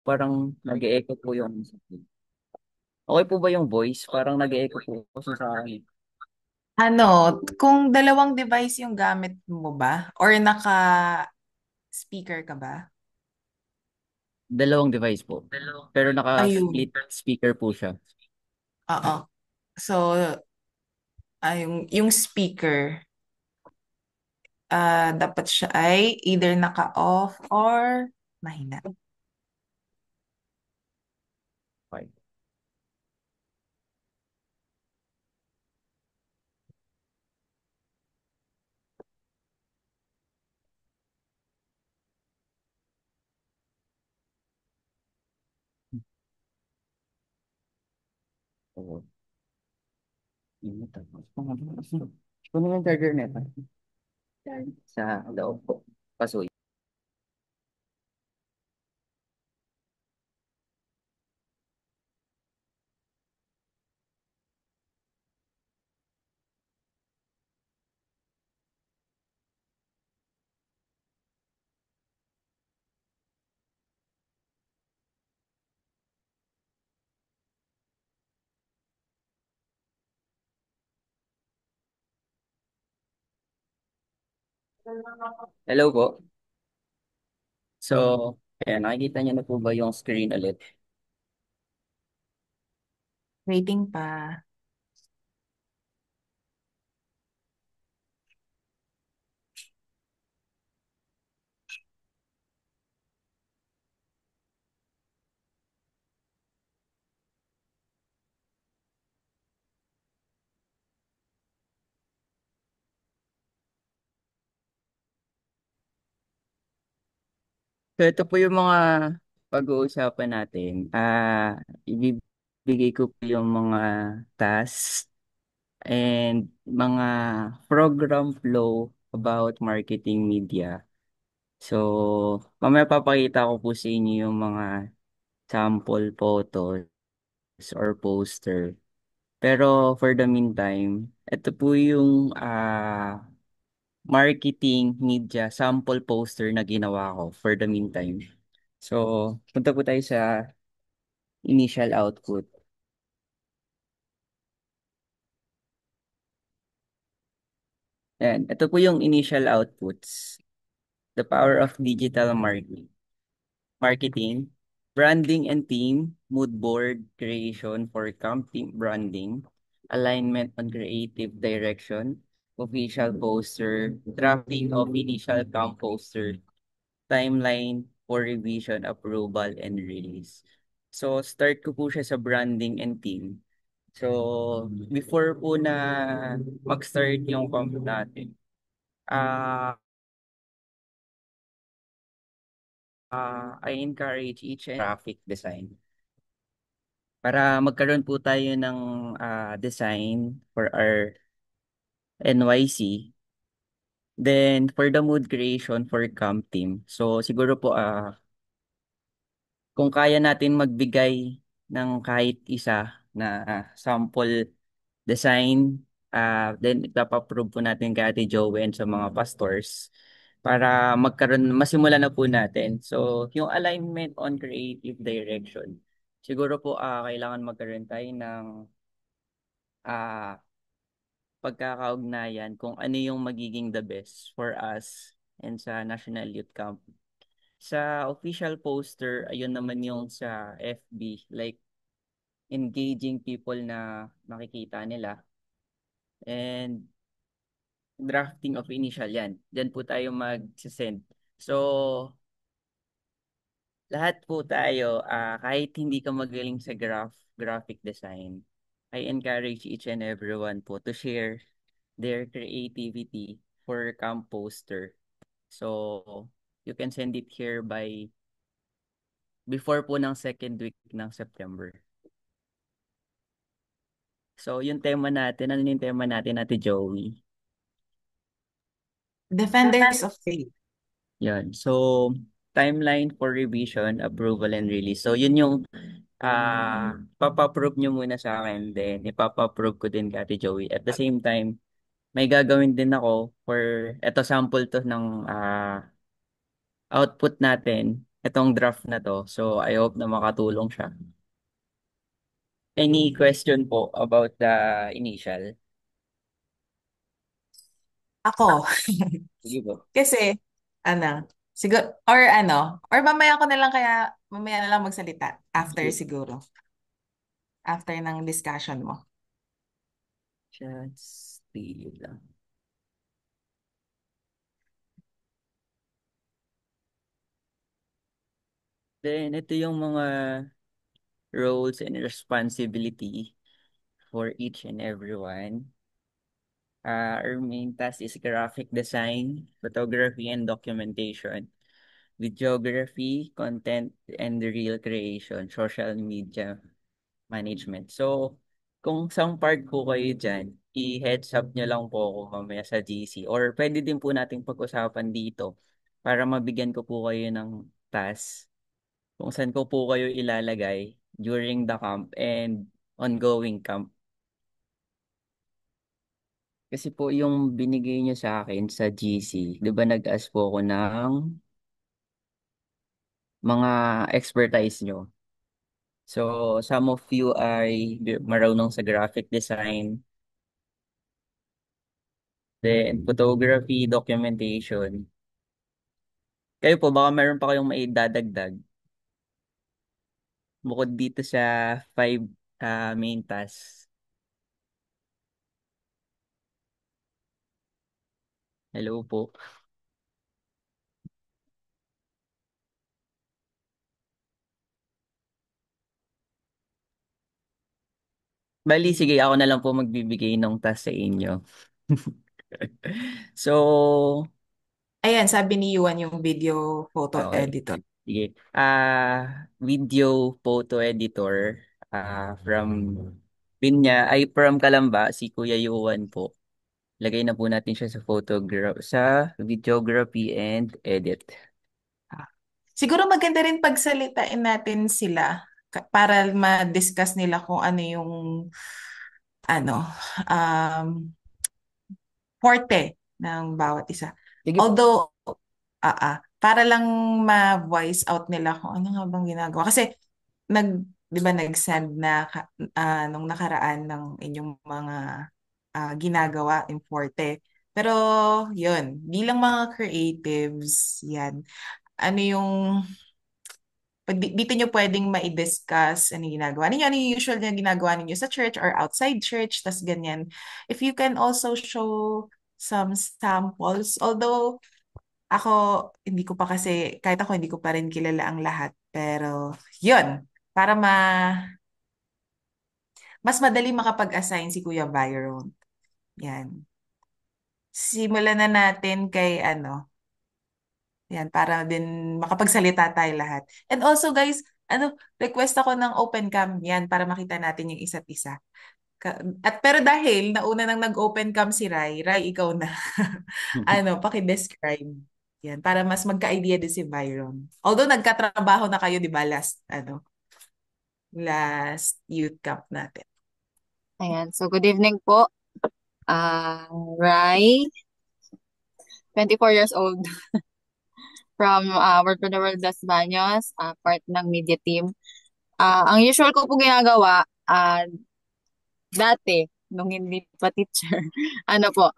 parang nag-e-echo po yung okay po ba yung voice? Parang nag-e-echo po kasi sa akin. Ano, kung dalawang device yung gamit mo ba? Or naka-speaker ka ba? Dalawang device po. Pero Ayun. naka-split speaker po siya. Oo. So, yung speaker, dapat siya ay either naka-off or mahina. Okay. Oo. Init ako. Kunin mo yung charger nito. Sa loob po. Pasoy. Hello po. So, ayan, nakikita niyo na po ba yung screen ulit? Waiting pa. So, ito po yung mga pag-uusapan natin. Ibibigay ko po yung mga tasks and mga program flow about marketing media. So, mamaya papakita ko po sa inyo yung mga sample photos or poster. Pero for the meantime, ito po yung marketing media sample poster na ginawa ko for the meantime. So, punta po tayo sa initial output. Ayan, ito po yung initial outputs. The power of digital marketing, branding and team, mood board creation for campaign branding, alignment on creative direction, official poster, drafting of initial camp poster, timeline for revision, approval, and release. So, start ko po siya sa branding and team. So, before po na mag-start yung camp natin, ah I encourage each and graphic design para magkaroon po tayo ng design for our NYC. Then, for the mood creation for camp team. So, siguro po, kung kaya natin magbigay ng kahit isa na sample design, then ipapa-approve po natin kay Ate Joanne sa mga pastors para masimulan na po natin. So, yung alignment on creative direction, siguro po kailangan magkaroon tayo ng ah, pagkakaugnayan kung ano yung magiging the best for us and sa National Youth Camp. Sa official poster, ayun naman yung sa FB, like engaging people na makikita nila and drafting of initial yan. Diyan po tayo mag-send. So, lahat po tayo, kahit hindi ka magaling sa graphic design, I encourage each and everyone po to share their creativity for camp poster. So, you can send it here by before po ng second week ng September. So, yung tema natin, ano yung tema natin, Ate Joey? Defenders of Faith. Yan. So, timeline for revision, approval, and release. So, yun yung papa-approve nyo muna sa akin, then ipapa-approve ko din kay Ate Joey. At the same time, may gagawin din ako for, eto sample to ng output natin. itong draft na to. So, I hope na makatulong siya. Any question po about the initial? Ako, Sige po. kasi, siguro, or mamaya ko na lang kaya, mamaya na lang magsalita. After Sige. siguro. After ng discussion mo. Just stay lang. Then, ito yung mga roles and responsibility for each and everyone. Our main task is graphic design, photography, and documentation. Videography, content, and real creation, social media management. So, kung saan part po kayo dyan, i-heads up nyo lang po ako mamaya sa GC. Or pwede din po nating pag-usapan dito para mabigyan ko po kayo ng task kung saan ko po kayo ilalagay during the camp and ongoing camp. Kasi po yung binigay niyo sa akin sa GC, di ba nag-ask po ako ng mga expertise nyo. So, some of you ay marunong sa graphic design, then photography, documentation. Kayo po, baka meron pa kayong maidadagdag bukod dito sa five main tasks. Hello po. Bali, sige, ako na lang po magbibigay ng task sa inyo. So, Ayan, sabi ni Yuan yung video photo okay. editor. Sige. Video photo editor from Pinya, ay from Kalamba, si Kuya Yuan po. Lagay na po natin siya sa sa videography and edit. Ah, Siguro maganda rin pagsalitain natin sila para ma-discuss nila kung ano yung ano forte ng bawat isa. Sige po. Although para lang ma-voice out nila kung ano nga bang ginagawa. Kasi 'di ba nag-send na nung nakaraan ng inyong mga ginagawa in Forte. Pero yun, bilang mga creatives, yan. Ano yung dito nyo pwedeng ma-discuss ano yung ginagawa ninyo, ano yung usual na ginagawa ninyo sa church or outside church, tas ganyan. If you can also show some samples, although ako, hindi ko pa kasi, kahit ako hindi ko pa rin kilala ang lahat. Pero, yun, para mas madali makapag-assign si Kuya Byron. Yan. Simulan na natin kay yan, para din makapagsalita tayo lahat. And also guys, request ako ng open cam yan para makita natin yung isa't isa. Pero dahil nauna nang nag-open cam si Rai, ikaw na. Paki-describe. Yan, para mas magka-idea din si Byron. Although nagkatrabaho na kayo, di ba, last youth camp natin. Ayan. So, good evening po. Rai, 24 years old from Word for the World Las Baños, part ng media team. Ang usual ko po ginagawa, dati, nung hindi pa teacher, ano po,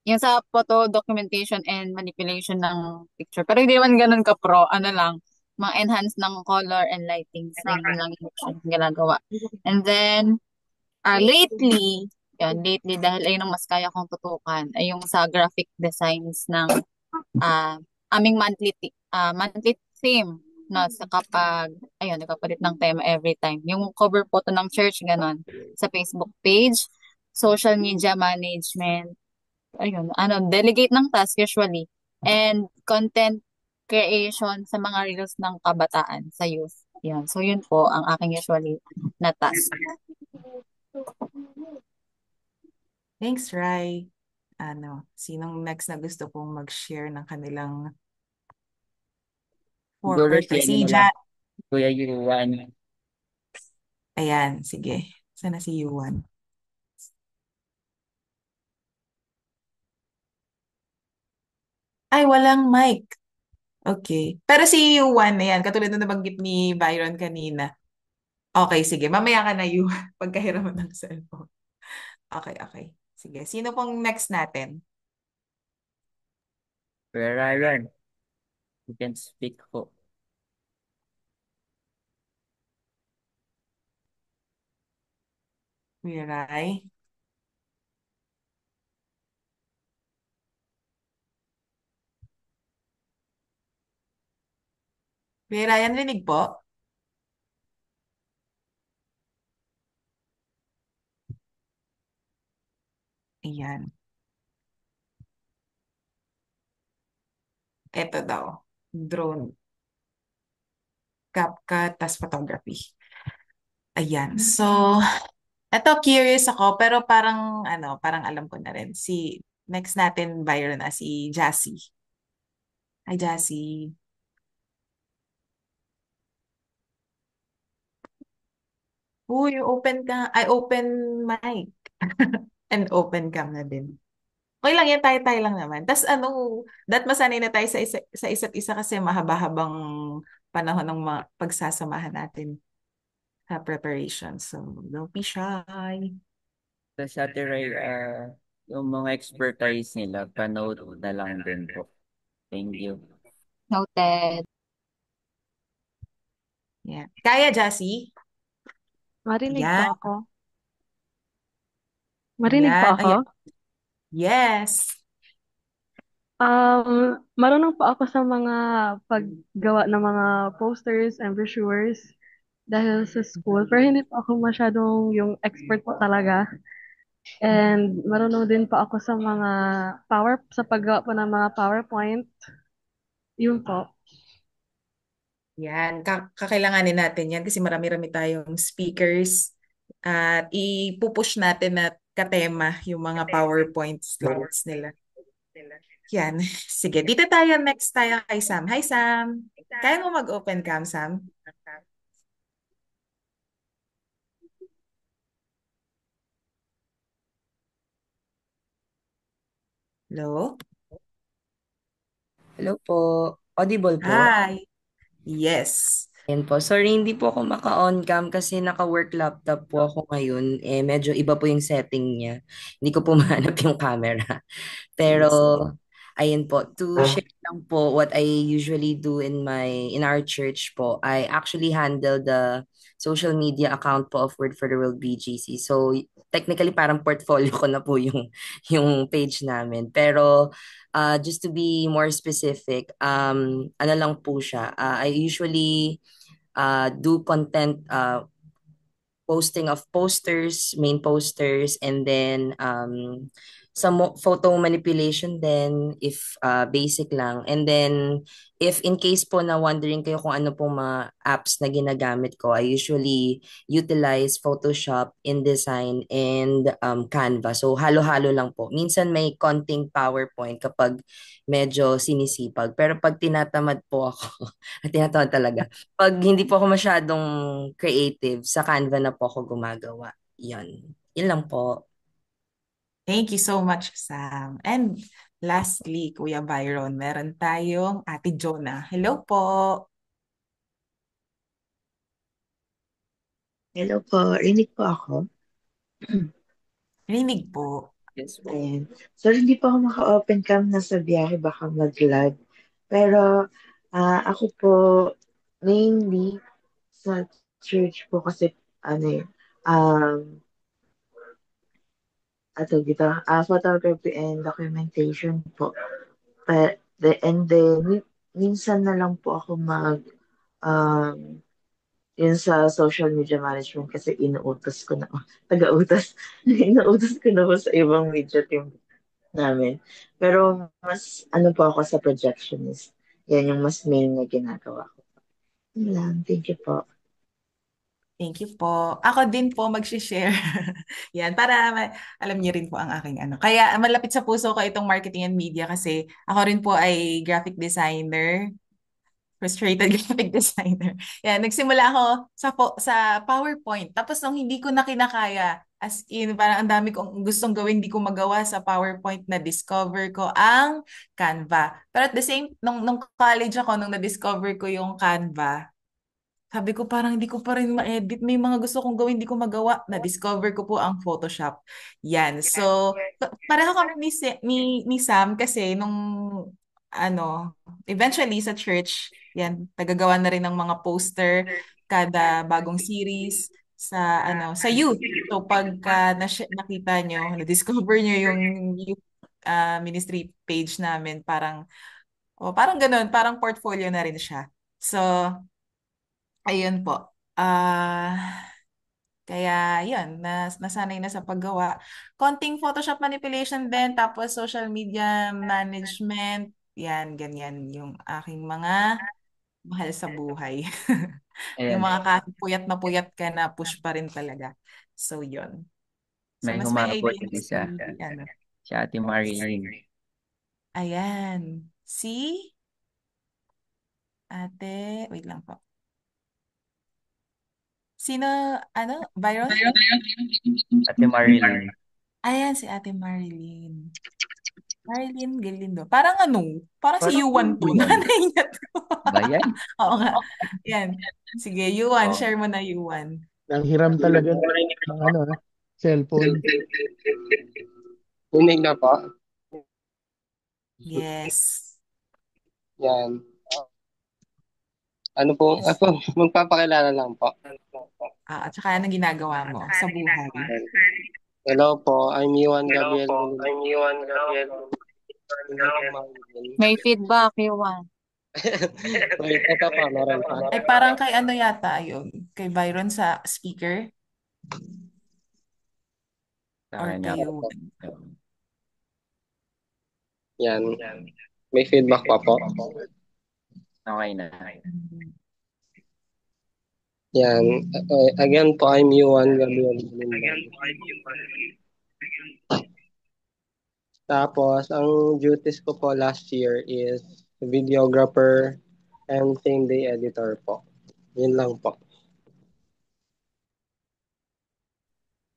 yung sa photo documentation and manipulation ng picture. Pero hindi naman ganun ka-pro, ano lang, mga enhance ng color and lightings. Yun lang yung usual kong ginagawa. And then, lately, lately, dahil ayun ang mas kaya kong tutukan, ay yung sa graphic designs ng ah aming monthly theme na sa kapag, ayun, nagpapalit ng tema every time. Yung cover photo ng church, ganon, sa Facebook page, social media management, ayun, delegate ng task usually, and content creation sa mga reels ng kabataan sa youth. Yan. So, yun po ang aking usually na task. Thanks, Rai. Sinong next na gusto pong mag-share ng kanilang Siguro si forte? ano Si na lang, Jan. Kuya Yuan. Ayan, sige. Sana si Yuan. Ay, walang mic. Okay. Pero si Yuan, ayan, katulad na nabanggit ni Byron kanina. Okay, sige. Mamaya ka na, Yuan, pagkahiraman ng cellphone. Okay, okay. Sige. Sino pong next natin? Kuya Ryan, you can speak po. Mirai. Mirai, yan rinig po. Ayan. Ito daw. Drone. CapCut, tas photography. Ayan. So, eto curious ako, pero parang, parang alam ko na rin. Next natin, Byron, si Jassy. Hi, Jassy. Uy, open mic. And open cam na din. Okay lang yan, tayo-tayo lang naman. Tapos masanay na tayo sa isa't isa kasi mahaba-habang panahon ng pagsasamahan natin sa preparation. So, don't be shy. Sa Ate Ray, yung mga expertise nila, panood na lang din po. Thank you. Noted. Yeah. Kaya, Jassy? Marinig po Ayan. ako. Marinig po Ayan. ako. Ayan. Yes. Marunong po ako sa mga paggawa ng mga posters and brochures dahil sa school. Pero hindi po ako masyadong yung expert po talaga. And marunong din po ako sa mga sa paggawa po ng mga PowerPoint. Yun po. Yan. Kakailanganin natin yan kasi marami-rami tayong speakers at ipupush natin at katema yung mga PowerPoint slides nila. Yan. Sige, dito tayo next tayo kay Sam. Hi, Sam. Kaya mo mag-open cam, Sam? Hello? Hello po. Audible po? Hi. Yes. Yan po. Sorry, hindi po ako maka-on cam kasi naka-work laptop po ako ngayon. Medyo iba po yung setting niya. Hindi ko po mahanap yung camera. Sige, Pero, sige. ayun po, to share lang po what I usually do in our church po, I actually handle the social media account po of Word for the World BGC. So, technically parang portfolio ko na po yung page namin. Pero, just to be more specific, ano lang po siya, I usually do content posting of posters, main posters, and then some photo manipulation then if basic lang. And then if in case po na wondering kayo kung ano pong mga apps na ginagamit ko, I usually utilize Photoshop, InDesign, and Canva. So halo-halo lang po. Minsan may konting PowerPoint kapag medyo sinisipag. Pero pag tinatamad po ako, tinatamad talaga, pag hindi po ako masyadong creative, sa Canva na po ako gumagawa. Yan. Yun lang po. Thank you so much, Sam. And lastly, Kuya Byron, meron tayong Ate Jonah. Hello po. Hello po, rinig po ako. Rinig po. Yes po. Ayan. So, hindi po ako maka-open cam, nasa biyahe, baka mag-lag. Pero, ako po, mainly, sa church po kasi, ano eh, ato dito, photography and documentation po. And then, minsan na lang po ako um, yun sa social media management kasi inuutos ko na, taga-utos, inuutos ko na po sa ibang media team namin. Pero mas ano po ako sa projectionist. Yan yung mas main na ginagawa ko. Yun lang. Thank you po. Thank you po. Ako din po mag-share. Yan, para alam niyo rin po ang aking ano. Kaya malapit sa puso ko itong marketing and media kasi ako rin po ay graphic designer, frustrated graphic designer. Yan, nagsimula ako sa PowerPoint. Tapos nung hindi ko na kinakaya, As in, parang ang dami kong gustong gawin, di ko magawa sa PowerPoint na discover ko ang Canva. Pero at the same, nung college ako, nung na-discover ko yung Canva, sabi ko parang hindi ko pa rin ma-edit. May mga gusto kong gawin, hindi ko magawa. Na-discover ko po ang Photoshop. Yan. So, pareho kami ni Sam kasi nung ano, eventually sa church, yan, tagagawa na rin ng mga poster kada bagong series sa youth. So pagka nakita nyo, na-discover nyo yung youth ministry page namin, parang ganun, parang portfolio na rin siya. So, ayun po. Kaya yun, nasanay na sa paggawa. Konting Photoshop manipulation din, tapos social media management, yan, ganyan yung aking mga mahal sa buhay. Yung Ayan, mga kahit puyat na puyat ka na push pa rin talaga. So yun. So may mas may humabol idea yung na isa, ano. si Ate Marilyn. Ayan. Si ate, wait lang po. Sino, Byron? Ate Marilyn. Ayan, si ate Marilyn. Marilyn Galindo. Parang si Parang Yuan to. Yuan. Nanay niya to. Ba yan? Oo nga. Yan. Sige, Yuan. Oh. Share mo na, Yuan. Nanghiram talaga ng cellphone. Tunig na po. Yes. Yan. Ano po? Yes. Ako, magpapakilala lang po. At saka anong ginagawa mo sa buhay? Hello po, I'm Iwan Gabriel. Hindi po Marilyn. May feedback, Yuan. Wait, ito pa, meron pa. Ay, parang kay ano yata yun? Kay Byron sa speaker? Sa Or kanya. kay Yuan? Yan. May feedback pa po. Okay na. Yan. Again po, I'm Iwan Gabriel. Tapos, ang duties ko po last year is videographer and same day editor po. Yun lang po.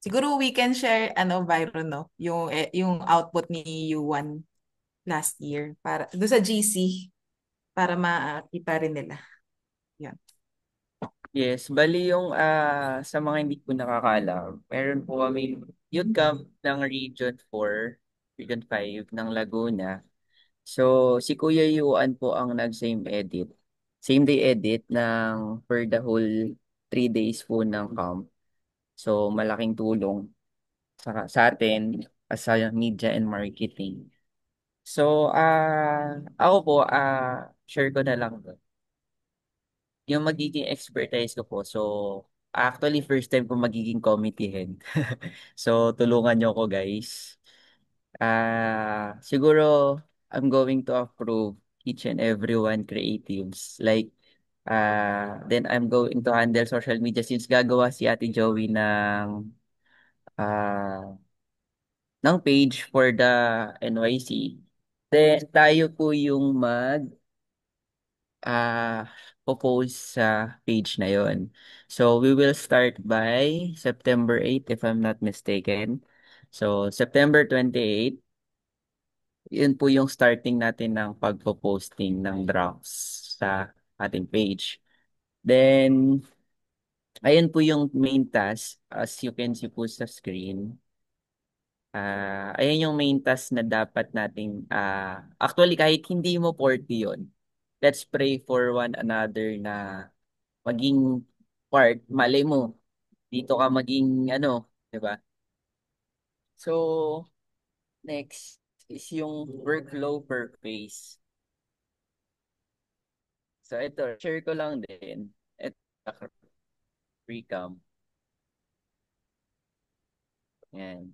Siguro we can share, Byron, no? Yung output ni Yuan last year. Doon sa GC, para makita rin nila. Yan. Yes, bali yung sa mga hindi ko nakakaalam, meron po kami youth camp ng Region 4, Region 5 ng Laguna. So, si Kuya Yuan po ang nag-same edit. Same day edit ng for the whole 3 days po ng camp. So, malaking tulong sa atin as sa media and marketing. So, ako po, share ko na lang yung magiging expertise ko po. So, actually, first time ko magiging committee head. So, tulungan nyo ko, guys. Siguro, I'm going to approve each and every one creatives. Like, then I'm going to handle social media since gagawa si Ate Joey ah, ng page for the NYC. Then, tayo po yung ah post sa page na yon. So, we will start by September 8 if I'm not mistaken. So, September 28, yun po yung starting natin ng pagpo-posting ng drafts sa ating page. Then, ayun po yung main task as you can see po sa screen. Ayan yung main task na dapat nating actually kahit hindi mo 40 yun, let's pray for one another na maging part, malay mo, dito ka maging ano, 'di ba? So, next is yung workflow per phase. So, ito, share ko lang din. Ito, recap. Yan.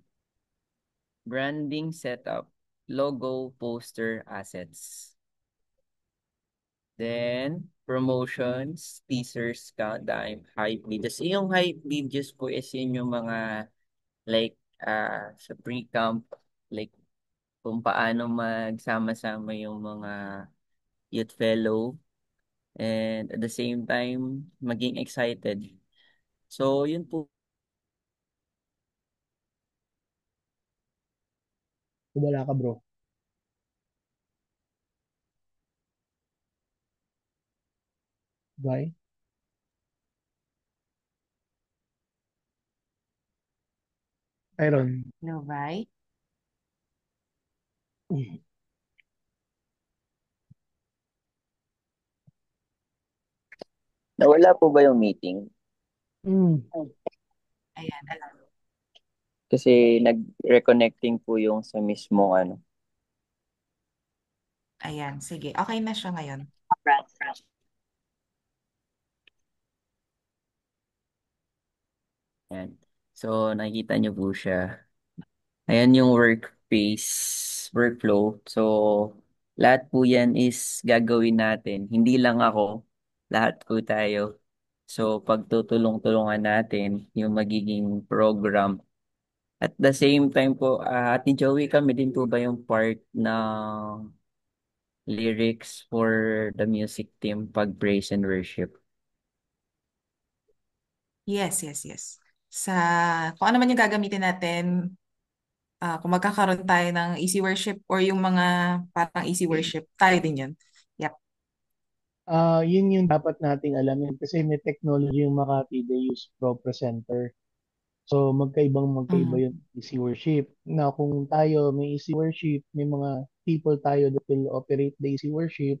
Branding setup, logo, poster, assets. Then, promotions, teasers, countdown, hype videos. Yung hype videos po is yun yung mga like sa pre-camp, like kung paano magsama-sama yung mga youth fellow and at the same time maging excited. So, yun po Wala ka, bro. Bye. Iron. No, bye. Nawala po ba yung meeting? Mm. Ayan, alam. Kasi nag-reconnecting po yung sa mismong ano. Ayan, sige. Okay na siya ngayon. Yan. So, nakikita niyo po siya. Ayan yung workspace, workflow. So, lahat po yan is gagawin natin. Hindi lang ako, lahat po tayo. So, pagtutulong-tulungan natin yung magiging program. At the same time po, Ate Joey, kami din po ba yung part ng lyrics for the music team pag praise and worship? Yes, yes, yes. Sa kung ano man yung gagamitin natin, kung magkakaroon tayo ng easy worship or yung mga parang easy worship, tayo din yun. Yep. Yun yung dapat nating alamin kasi may technology yung Makati, they use Pro Presenter. So, magkaiba Mhm. yung easy worship. Na kung tayo may easy worship, may mga people tayo that will operate the easy worship.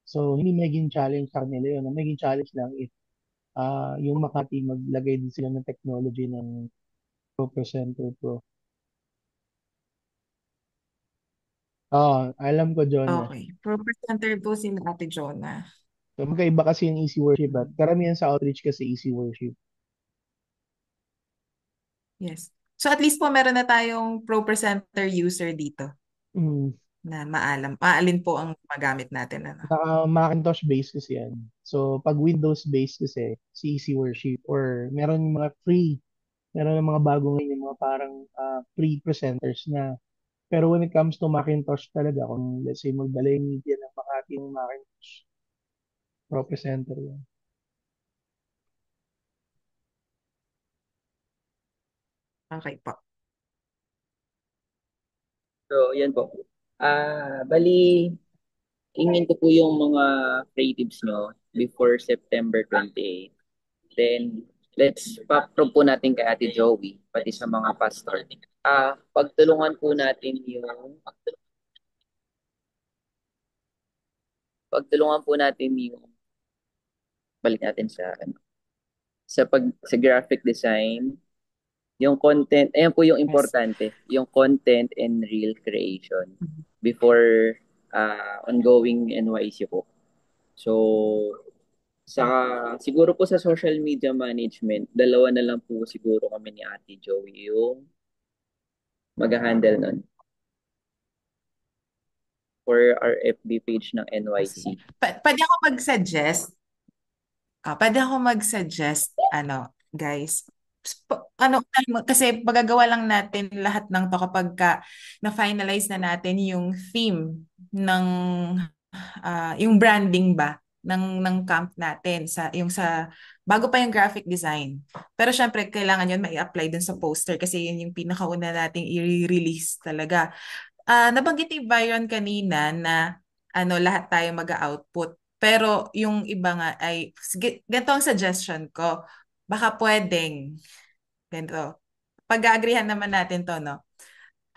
So, hindi magiging challenge sa kanila yun. Ang magiging challenge lang if yung Makati maglagay din sila ng technology ng Pro Presenter Pro. Alam ko, Jonah. Okay. Pro presenter po si Ate Jonah. So, magkaiba kasi yung easy worship at karamihan sa outreach kasi easy worship. Yes. So at least po meron na tayong Pro presenter user dito Mm. na maalam. Maalin po ang magamit natin. Ano? Macintosh based kasi yan. So, pag Windows based kasi, si easy worship or meron yung mga free, meron yung mga bago ngayon yung mga parang free presenters na. Pero when it comes to Macintosh talaga, kung let's say magdala yung media ng Makati yung Macintosh, Pro Presenter yan. Okay po. So, yan po. Bali, ingin ko po yung mga creatives nyo before September 28. Then, let's pa-probe po natin kay Ate Joey, pati sa mga pastor. Pagtulungan po natin yung balik natin sa ano, sa graphic design, yung content, ayan po yung Yes. importante, yung content and real creation Mhm. before ongoing NYC po. So, siguro po sa social media management, dalawa na lang po siguro kami ni Ate Joey yung mag-handle nun for our FB page ng Sige. NYC. Pwede ako mag-suggest. Pwede ako mag-suggest, guys. Kasi magagawa lang natin lahat ng to kapag na-finalize na natin yung theme ng yung branding ba ng camp natin sa bago pa yung graphic design. Pero syempre kailangan yun mai-apply dun sa poster kasi yun yung pinakauna nating i-release talaga. Nabanggit ni Byron kanina na lahat tayo mag-output. Pero yung iba nga ay, sige, ganito ang suggestion ko. Baka pwedeng, ganito. Pag-aagrihan naman natin to, no?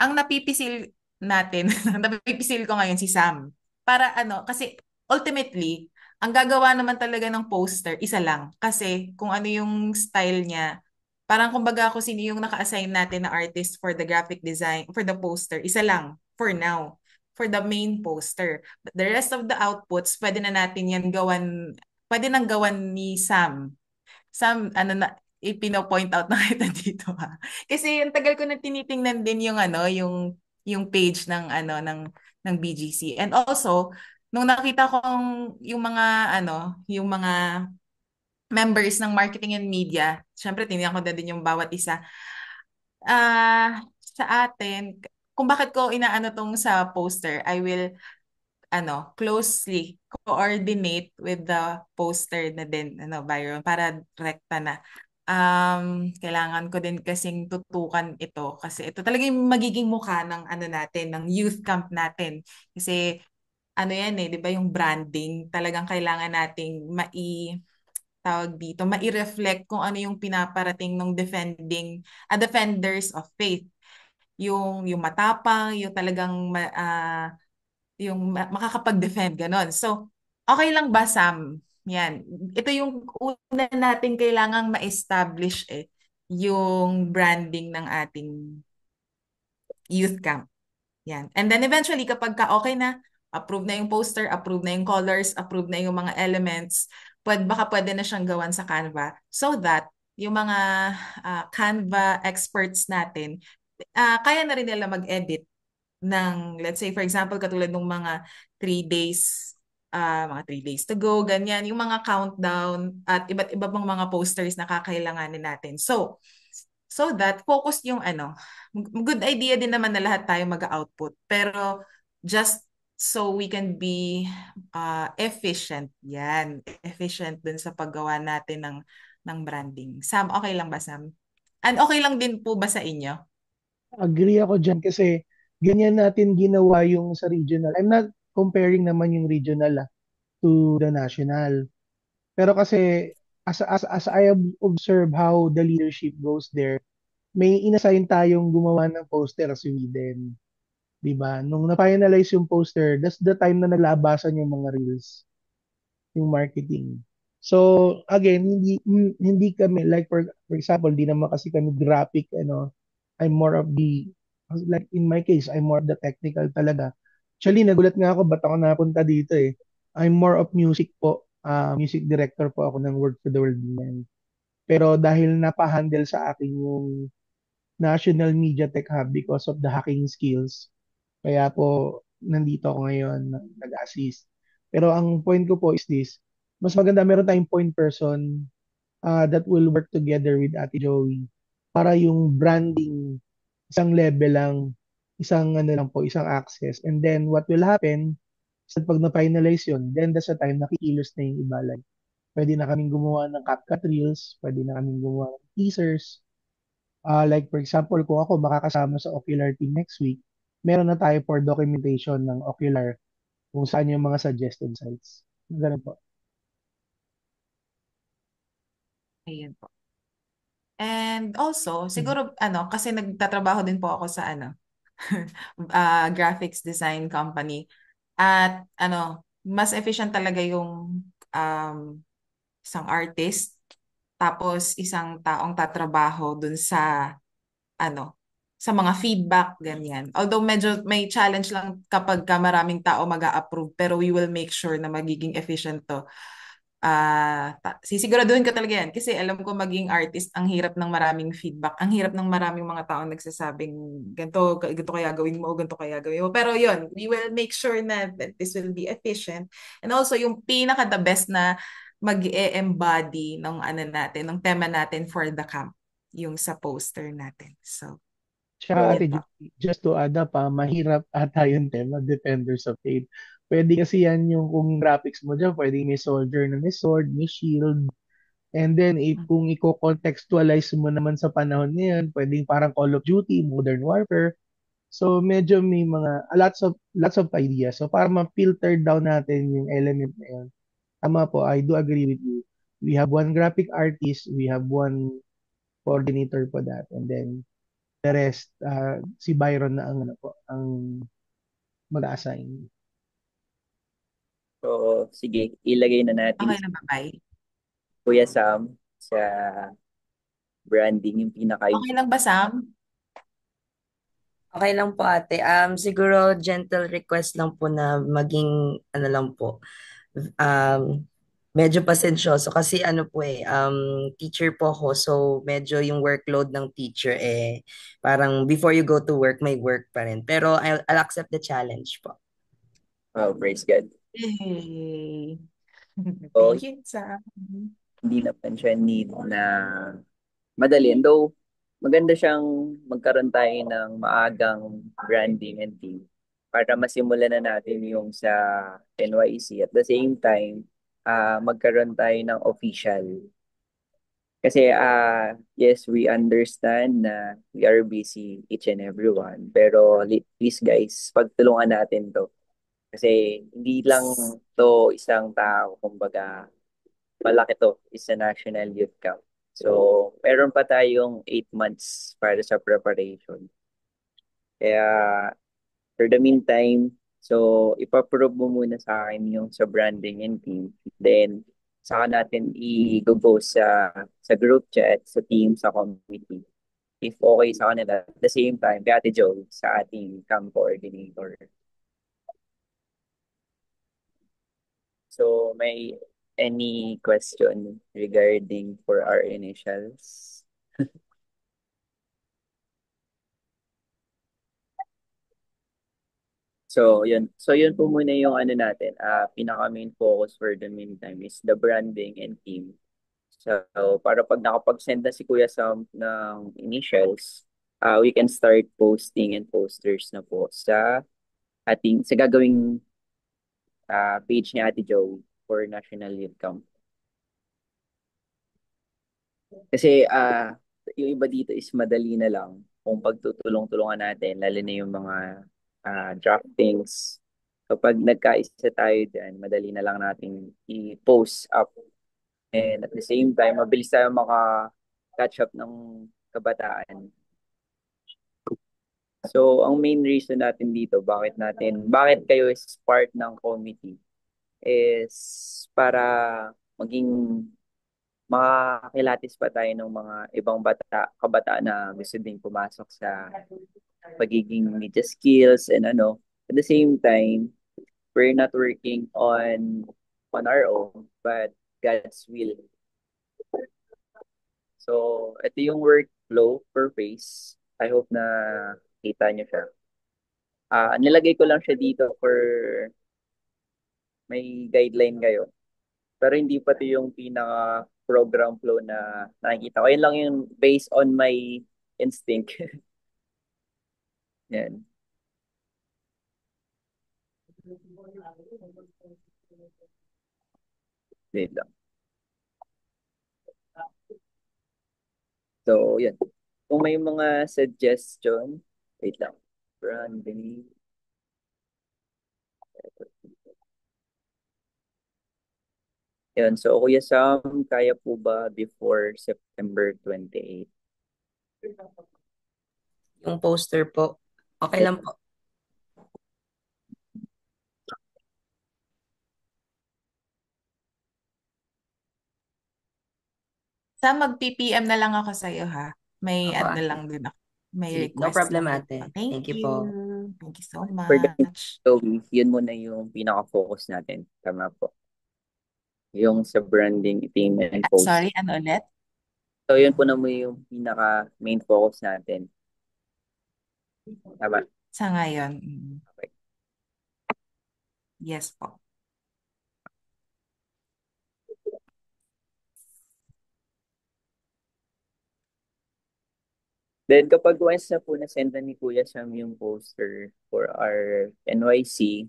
Ang napipisil natin, napipisil ko ngayon si Sam. Para kasi ultimately, ang gagawa naman talaga ng poster, isa lang. Kasi kung ano yung style niya, parang kumbaga kung sino yung naka-assign natin na artist for the graphic design, for the poster, isa lang for now, for the main poster. But the rest of the outputs, pwede nang gawan ni Sam. Sam, ipino-point out na kita dito ha. Kasi ang tagal ko na tinitingnan din yung page ng BGC. And also, nung nakita kong yung mga members ng marketing and media, syempre tinignan ko na din yung bawat isa. Sa atin, kung bakit ko inaano tong sa poster, I will closely coordinate with the poster na din, Byron, para rekta na. kailangan ko din kasing tutukan ito kasi ito talaga yung magiging mukha ng ano natin, ng youth camp natin. Kasi ano yan eh, 'di ba yung branding, talagang kailangan nating tawag dito, mai-reflect kung ano yung pinaparating ng defenders of faith. Yung matapang, yung talagang makakapag-defend ganon. So, okay lang ba Sam? Yan. Ito yung una natin kailangang ma-establish yung branding ng ating youth camp. Yan. And then eventually kapag okay na, approve na yung poster, approve na yung colors, approve na yung mga elements, baka pwede na siyang gawan sa Canva so that yung mga Canva experts natin, kaya na rin nila mag-edit ng, let's say, for example, katulad ng mga 3 days to go, ganyan, yung mga countdown at iba't iba pang mga posters na kakailanganin natin. So that focus yung good idea din naman na lahat tayo mag-output. Pero just so we can be efficient. Yan. Efficient dun sa paggawa natin ng branding. Sam, okay lang ba, Sam? And okay lang din po ba sa inyo? Agree ako dyan kasi ganyan natin ginawa yung sa regional. I'm not comparing naman yung regional to the national. Pero kasi as I have observed how the leadership goes there, may inassign tayong gumawa ng poster sa Sweden. 'Di ba? Nung na-finalize yung poster, that's the time na naglabasan yung mga reels, yung marketing. So, again, hindi kami like for example, di naman kasi kami graphic I'm more of the like in my case, I'm more of the technical talaga. Actually, nagulat nga ako ba't ako napunta dito eh. I'm more of music po. Music director po ako ng Word for the World Man. Pero dahil napahandle sa akin yung National Media Tech Hub because of the hacking skills, kaya po nandito ako ngayon nag-assist. Pero ang point ko po is this, mas maganda meron tayong point person that will work together with Ate Joey para yung branding isang level lang, isang ano lang po, isang access. And then what will happen is that pag na-finalize yun, then that's the time nakikilos na yung iba. Like, pwede na kaming gumawa ng CapCut Reels, pwede na kaming gumawa ng teasers. Like for example, kung ako makakasama sa Ocular team next week, meron na tayo for documentation ng Ocular kung saan yung mga suggested sites. Ganun po. Ayun po. And also, Mhm. siguro, kasi nagtatrabaho din po ako sa graphics design company. At mas efficient talaga yung isang artist, tapos isang taong tatrabaho dun ano, sa mga feedback, ganyan. Although medyo may challenge lang kapag maraming tao mag-a-approve, pero we will make sure na magiging efficient to. Sisiguraduhin ko talaga yan kasi alam ko maging artist, ang hirap ng maraming feedback, ang hirap ng maraming mga taong nagsasabing ganito kaya gawin mo, ganito kaya gawin mo. Pero yun, we will make sure na that this will be efficient. And also yung pinaka the best na mag-e-embody ng ng tema natin for the camp, yung sa poster natin. So, Tsaka yun Ate pa. Judy, just to add up, mahirap ata yung tema, Defenders of Faith. Pwede kasi yan yung kung graphics mo dyan, pwede may soldier na may sword, may shield. And then, kung i-contextualize mo naman sa panahon ngayon, pwedeng parang Call of Duty, Modern Warfare. So, medyo may lots of ideas. So, para ma-filter down natin yung element na yun. Tama po, I do agree with you. We have one graphic artist, we have one coordinator for that. And then, the rest, si Byron na ang mag-assign. So, sige, ilagay na natin Okay si na ba, bye? Kuya Sam sa branding, yung Okay lang ba, Sam? Okay lang po ate. Siguro gentle request lang po na maging ano lang po. Um, medyo pasensyoso kasi ano po teacher po ako so medyo yung workload ng teacher parang before you go to work may work pa rin. Pero I'll accept the challenge po. Oh, praise God. Yay! So, Thank you, Sam. hindi na pa siya need na madali. Though, maganda siyang magkaroon tayo ng maagang branding and team para masimulan na natin yung sa NYC. At the same time, magkaroon tayo ng official Kasi yes, we understand na we are busy each and everyone. Pero please guys, pagtulungan natin to. Kasi hindi lang to isang tao, kumbaga malaki to, is a national youth camp. So, meron pa tayong 8 months para sa preparation. Kaya, for the meantime, so, ipaprove mo muna sa akin yung sa branding and team. Then, saka natin i-go sa group chat, sa team, sa committee. If okay sa kanila, at the same time, kay Ate Jo, sa ating camp coordinator. So, may any question regarding for our initials? So, yun. So, yun po muna yung ano natin. Pinaka main focus for the meantime is the branding and team. So, para pag nakapag-send na si Kuya Sam ng initials, we can start posting and posters na po sa gagawing page ni Ate Joe for National Youth Camp. Kasi yung iba dito is madali na lang kung pagtutulong-tulungan natin, lalo na yung mga draftings. Kapag nagkaisa tayo dyan, madali na lang natin i-post up. And at the same time, mabilis tayo maka-catch up ng kabataan. So, ang main reason natin dito, bakit kayo is part ng committee, is para maging makakilatis pa tayo ng mga ibang kabataan na gusto din pumasok sa pagiging media skills and ano. At the same time, we're not working on our own, but God's will. So, ito yung workflow per phase. I hope na kita nyo siya. Nilagay ko lang siya dito for may guideline kayo. Pero hindi pa ito yung pinaka program flow na nakikita ko. Yun lang yung based on my instinct. Yan. Wait lang. So, yan. Kung may mga suggestion, wait lang. Branding. Yan. So, Kuya Sam, kaya po ba before September 28? Yung poster po, okay lang po. Sa mag-PPM na lang ako sa'yo ha. May Opo, ano ate. lang din ako. May Sige, no request problem, lang din ate. ako. Thank Thank you you. po. Thank you so For the much. Joey, yun muna yung pinaka-focus natin. Tama po. Yung sa branding, team, and post. Sorry, ano ulit? So, yun po naman yung pinaka-main focus natin. Tama. Sa ngayon. Okay. Yes po. Then, kapag once na po na-send na ni Kuya Sam yung poster for our NYC,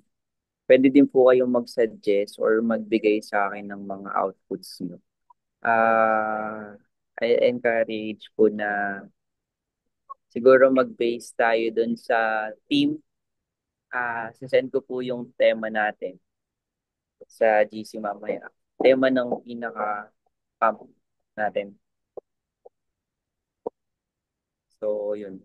pwede din po kayong mag-suggest or magbigay sa akin ng mga outputs nyo. I encourage po na siguro mag-base tayo dun sa team. Sasend ko po yung tema natin sa GC mamaya. Tema ng pinaka-camp natin. So, yun.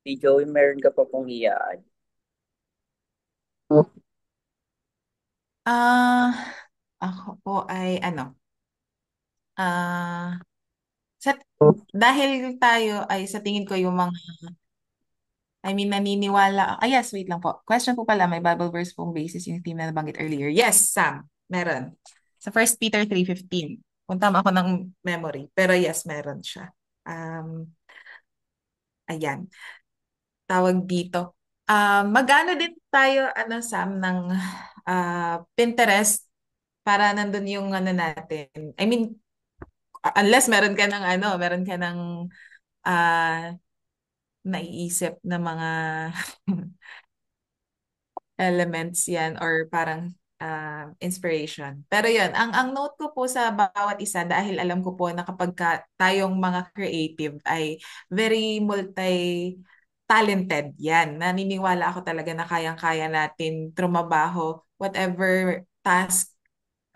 Si Joey, meron ka pa pong iyaan. Ako po ay ano, sa, dahil tayo ay sa tingin ko yung mga, naniniwala, yes, wait lang po. Question po pala, may Bible verse pong basis yung team na nabanggit earlier. Yes, Sam, meron. Sa 1 Peter 3:15. Kung tama ako ng memory. Pero yes, meron siya. Ayan. Tawag dito. Magano din tayo, Sam, ng Pinterest para nandun yung ano natin. I mean, unless meron ka ng ah, naiisip na mga elements yan or parang inspiration. Pero yun, ang note ko po sa bawat isa dahil alam ko po na kapag tayong mga creative ay very multi-talented yan. Naniniwala ako talaga na kayang-kaya natin trumabaho whatever task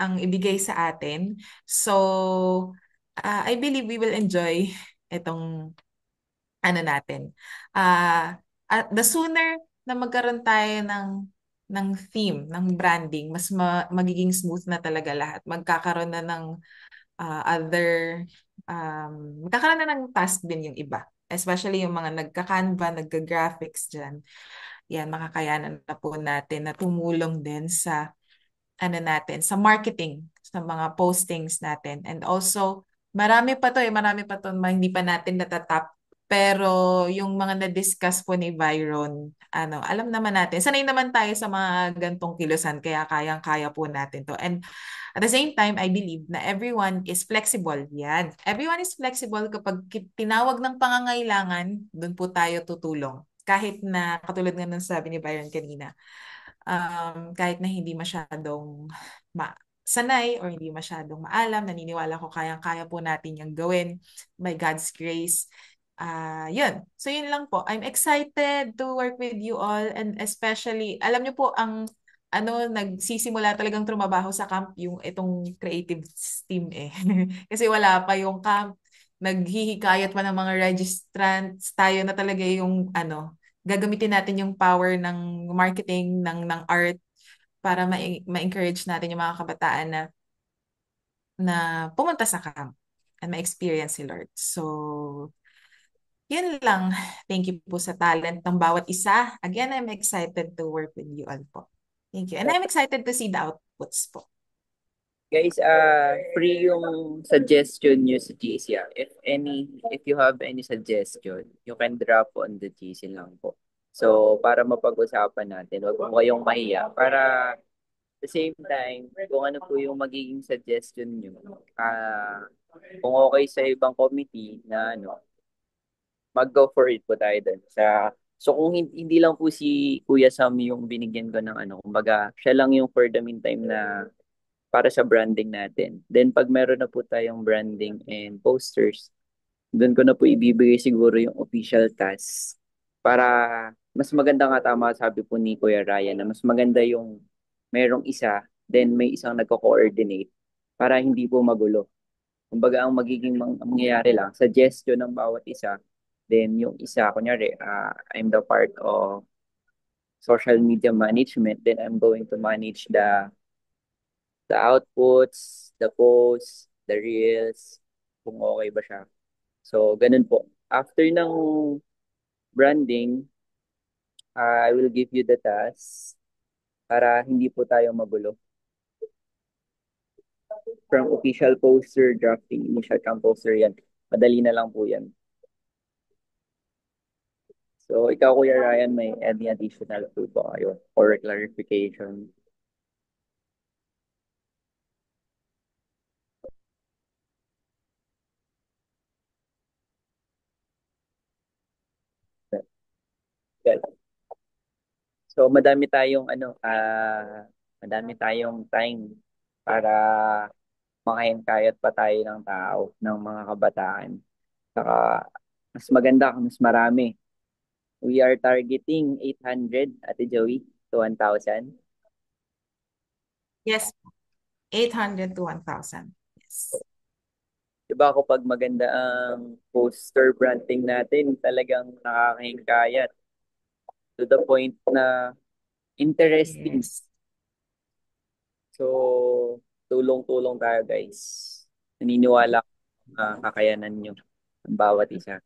ang ibigay sa atin. So, I believe we will enjoy itong ano natin. At the sooner na magkaroon tayo ng theme, ng branding, mas magiging smooth na talaga lahat. Magkakaroon na ng magkakaroon na ng task din yung iba. Especially yung mga nagka-Canva, nagka-graphics dyan. Yan, makakayanan na po natin na tumulong din sa ano natin, sa marketing, sa mga postings natin. And also, marami pa to, hindi pa natin natatap. Pero yung mga na-discuss po ni Byron, alam naman natin, sanay naman tayo sa mga gantong kilusan, kaya kayang-kaya po natin to. And at the same time, I believe na everyone is flexible. Yan. Everyone is flexible kapag tinawag ng pangangailangan, doon po tayo tutulong. Kahit na, katulad nga ng sabi ni Byron kanina, kahit na hindi masyadong sanay or hindi masyadong maalam, naniniwala ko kayang-kaya po natin yung gawin by God's grace. Yun. So yun lang po. I'm excited to work with you all and especially, alam niyo po ang nagsisimula talagang trumabaho sa camp yung itong creative team eh. Kasi wala pa yung camp, naghihikayat pa ng mga registrants, tayo na talaga yung gagamitin natin yung power ng marketing, ng art para ma-encourage natin yung mga kabataan na pumunta sa camp and ma-experience si Lord. So, yun lang. Thank you po sa talent ng bawat isa. Again, I'm excited to work with you all po. Thank you. And I'm excited to see the outputs po. Guys, free yung suggestion nyo sa GC. If you have any suggestion, you can drop on the GC lang po. So, para mapag-usapan natin, huwag mo kayong mahiya. Para the same time, kung ano po yung magiging suggestion nyo, kung okay sa ibang committee na mag-go for it po tayo dun. So kung hindi lang po si Kuya Sam yung binigyan ko ng kumbaga, siya lang yung for the meantime na para sa branding natin. Then pag meron na po tayong branding and posters, doon ko na po ibibigay siguro yung official task para mas maganda nga tama sabi po ni Kuya Ryan na mas maganda yung merong isa, then may isang nagko-coordinate para hindi po magulo. Kumbaga, ang magiging mangyayari lang, suggestion ng bawat isa, then yung isa, kunyari, I'm the part of social media management, then I'm going to manage the outputs, the posts, the reels, kung okay ba siya. So, ganun po. After ng branding, I will give you the task para hindi po tayo magulo. From official poster, drafting, initial camp poster yan. Madali na lang po yan. So, ikaw, Kuya Ryan, may any additional po ba kayo or clarification? Well, so, madami tayong time para makahingkayat pa tayo ng tao, ng mga kabataan. Saka, mas maganda, mas marami. We are targeting 800, Ate Joey, to 1,000. Yes, 800 to 1,000. Yes. Diba kapag maganda ang poster branding natin, talagang nakakahingkayat to the point na interesting. Yes. So, tulong-tulong tayo guys. Naniniwala ko kakayanan nyo ang bawat isa.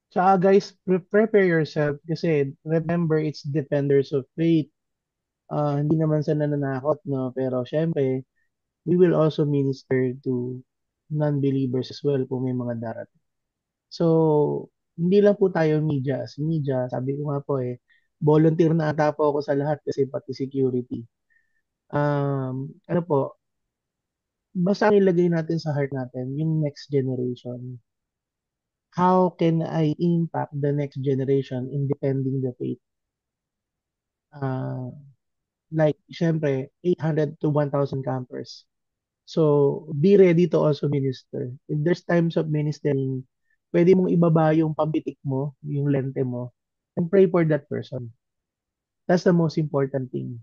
Tsaka guys, prepare yourself kasi remember, it's defenders of faith. Hindi naman sa nananakot, no? Pero syempre, we will also minister to non-believers as well kung may mga darating. So, hindi lang po tayo media. As media, sabi ko nga po volunteer na ata po ako sa lahat kasi pati security. Ano po, basta ang ilagay natin sa heart natin, yung next generation. How can I impact the next generation in defending the faith? Uh, like, syempre, 800 to 1,000 campers. So, be ready to also minister. If there's times of ministering, pwede mong ibaba yung pambitik mo, yung lente mo, and pray for that person. That's the most important thing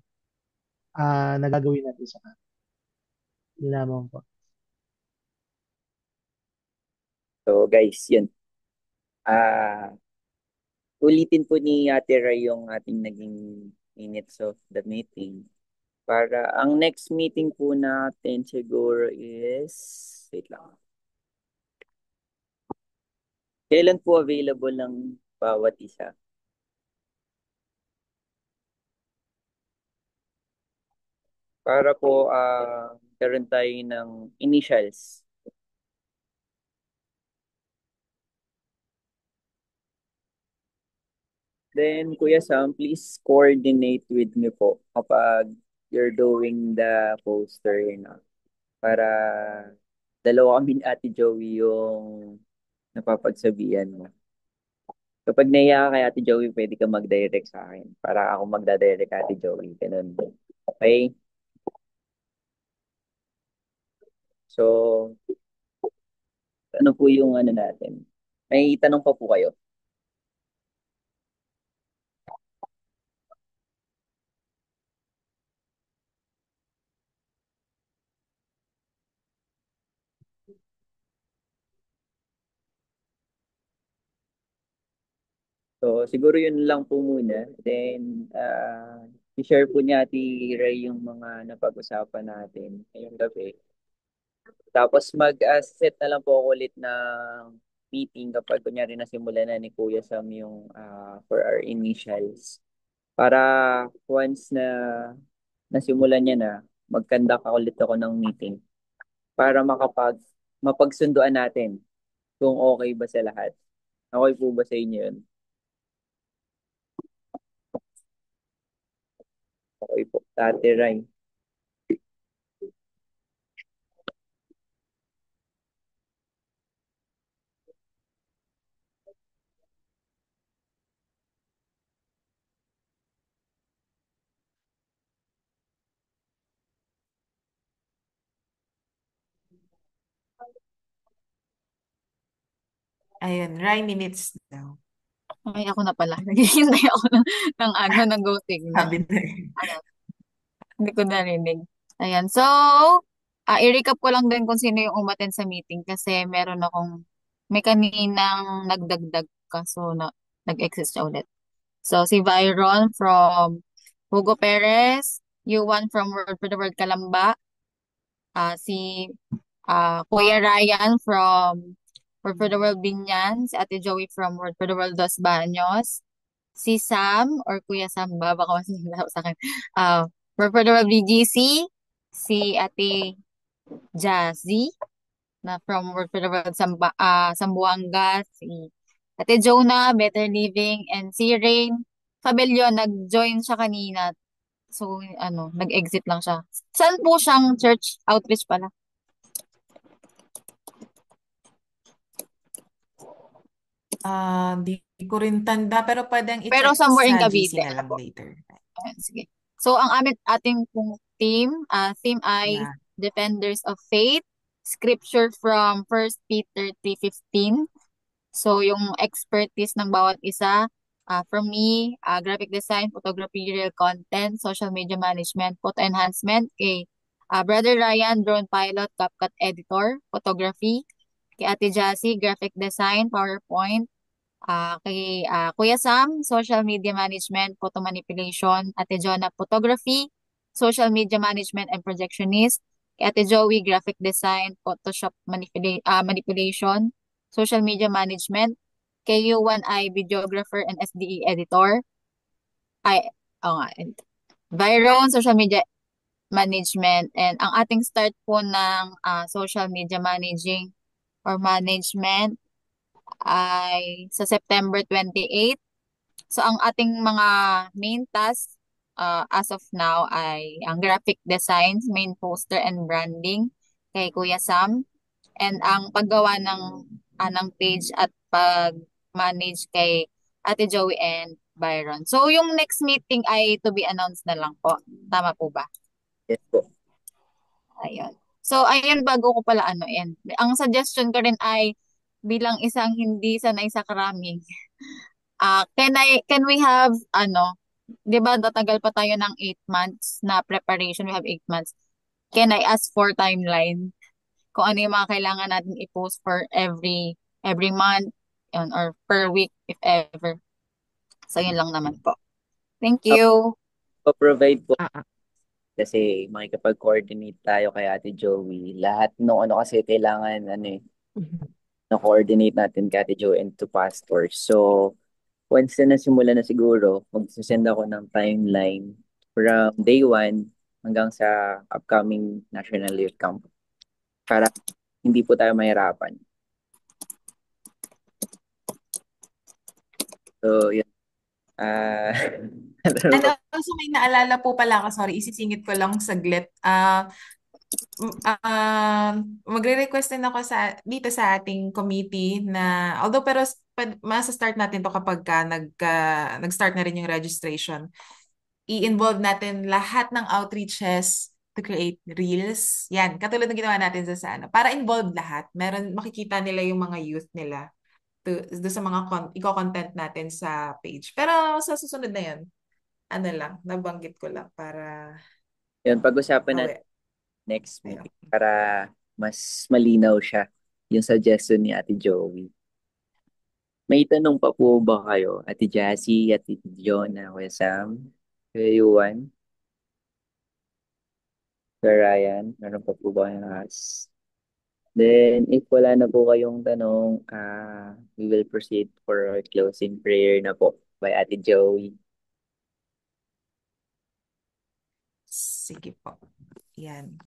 na gagawin natin sa kanila. Yun lamang po. So guys, yun. Ah, ulitin po ni Ate Ray yung ating naging minutes of the meeting. Para ang next meeting po natin siguro is, wait lang. Kailan po available ng bawat isa? Para po karoon tayo ng initials. Then, Kuya Sam, please coordinate with me po kapag you're doing the poster na. Para dalawa kami ni Ate Joey yung napapagsabihan mo. Kapag naiya ka kay Ate Joey, pwede ka mag-direct sa akin. Para ako magda-direct kay Ate Joey. Ganun. Okay? So, ano po yung ano natin? May tanong pa po kayo. So, siguro yun lang po muna. Then, i-share po niya Ate Ray yung mga napag-usapan natin ngayong gabi. Tapos mag-set na lang po ako ulit ng meeting kapag kunyari nasimulan na ni Kuya Sam yung for our initials. Para once na nasimulan niya na, mag-conduct ulit ako ng meeting para mapagsunduan natin kung okay ba sa lahat. Okay po ba sa inyo yun? Okay po. Ate Ray. Ayun, Rai minutes daw. Ay, ako na pala. Naghihintay ako ng go signal. Sabi na Ano, hindi ko narinig. Ayan. So, i-recap ko lang din kung sino yung umaten sa meeting kasi may kaninang nagdagdag kaso nag-exist siya ulit. So, si Byron from Hugo Perez, Yuan from Word for the World Kalamba, si Kuya Ryan from Word for the World Binyan, si Ate Joey from Word for the World Dos Baños, si Sam or Kuya Sam ba, baka mas nilalaw sa akin, Word for the World BGC, si Ate Jazzy na from Word for the World Sambuanga, si Ate Jonah, Better Living, and si Rain Fabelio, nag-join siya kanina. So, nag-exit lang siya. Saan po siyang church outreach pala? Di ko rin tanda, pero pwedeng Pero i-check somewhere in sa GC Cavite. na lang later. Ayan, sige. So, ang ating pong theme ay Yeah. Defenders of Faith, scripture from 1 Peter 3:15. So, yung expertise ng bawat isa, from me, graphic design, photography, real content, social media management, photo enhancement, kay Brother Ryan, drone pilot, CapCut editor, photography, kay Ate Jassy, graphic design, PowerPoint, kay Kuya Sam, social media management, photo manipulation, Ate Jonah, photography, social media management and projectionist, kay Ate Joey, graphic design, Photoshop manipulation, social media management, kay Yuan ay videographer and SDE editor, ay, oh nga, and Byron, social media management, and ang ating start po ng social media managing or management ay sa September 28. So, ang ating mga main task as of now ay ang graphic designs, main poster and branding. kay Kuya Sam, and ang paggawa ng page at pag-manage kay Ate Joey and Byron. So, yung next meeting ay to be announced na lang po. Tama po ba? Yes po. Ayun. So, ayun, bago ko pala end. Ang suggestion ko rin ay bilang isang hindi sanay sa karaming, can we have, 'di ba tatagal pa tayo ng 8 months na preparation, we have 8 months. Can I ask for timeline? Kung ano yung mga kailangan natin i-post for every month, yun, or per week, if ever. So, yun lang naman po. Thank you. Provide po Ah, ah. kasi makikipag-coordinate tayo kay Ate Joey. Lahat nung ano kasi kailangan na-coordinate natin kay Ate Joey and to pastors. So, once na nasimula na siguro, magsisend ako ng timeline from day 1 hanggang sa upcoming National Youth Camp para hindi po tayo mahirapan. So, yun. Ano And po? also may naalala po pala ako, sorry, isisingit ko lang saglit. Magre-request din ako dito sa ating committee na, although pero masa-start natin to kapag nag-start na rin yung registration. I-involve natin lahat ng outreaches to create reels. Yan, katulad ng ginawa natin sa ano. Para involved lahat. Makikita nila yung mga youth nila do sa mga i-content natin sa page. Pero sa susunod na yan, ano lang, nabanggit ko lang para Yun, pag-usapan natin awe. next Ayun. meeting para mas malinaw siya yung suggestion ni Ate Joey. May tanong pa po ba kayo, Ate Jassy, Ate Jonah, Kuya Sam, Kuya Yuan, Kuya Ryan? Meron pa po ba kayong ask? Then, if wala na po kayong tanong, we will proceed for our closing prayer na po by Ate Joey. Sige po. Yan.